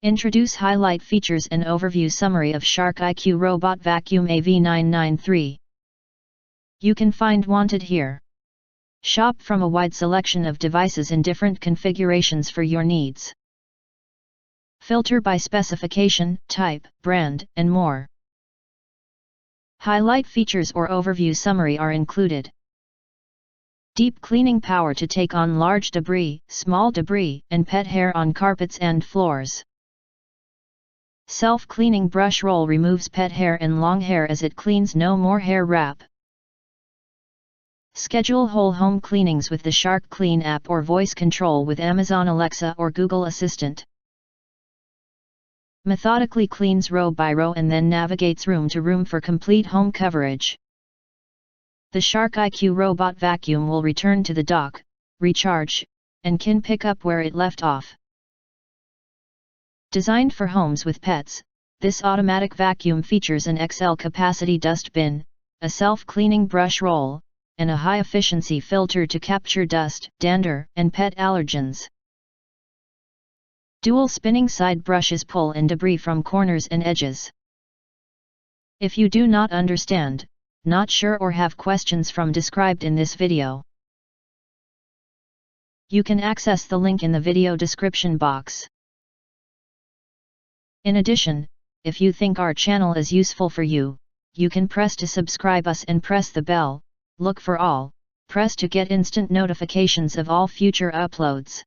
Introduce highlight features and overview summary of Shark IQ Robot Vacuum AV993. You can find wanted here. Shop from a wide selection of devices in different configurations for your needs. Filter by specification, type, brand, and more. Highlight features or overview summary are included. Deep cleaning power to take on large debris, small debris, and pet hair on carpets and floors. Self-cleaning brush roll removes pet hair and long hair as it cleans, no more hair wrap. Schedule whole home cleanings with the Shark Clean app or voice control with Amazon Alexa or Google Assistant. Methodically cleans row by row and then navigates room to room for complete home coverage. The Shark IQ Robot Vacuum will return to the dock, recharge, and can pick up where it left off. Designed for homes with pets, this automatic vacuum features an XL capacity dust bin, a self-cleaning brush roll, and a high-efficiency filter to capture dust, dander, and pet allergens. Dual spinning side brushes pull in debris from corners and edges. If you do not understand, not sure or have questions from described in this video, you can access the link in the video description box. In addition, if you think our channel is useful for you, you can press to subscribe us and press the bell, look for all, press to get instant notifications of all future uploads.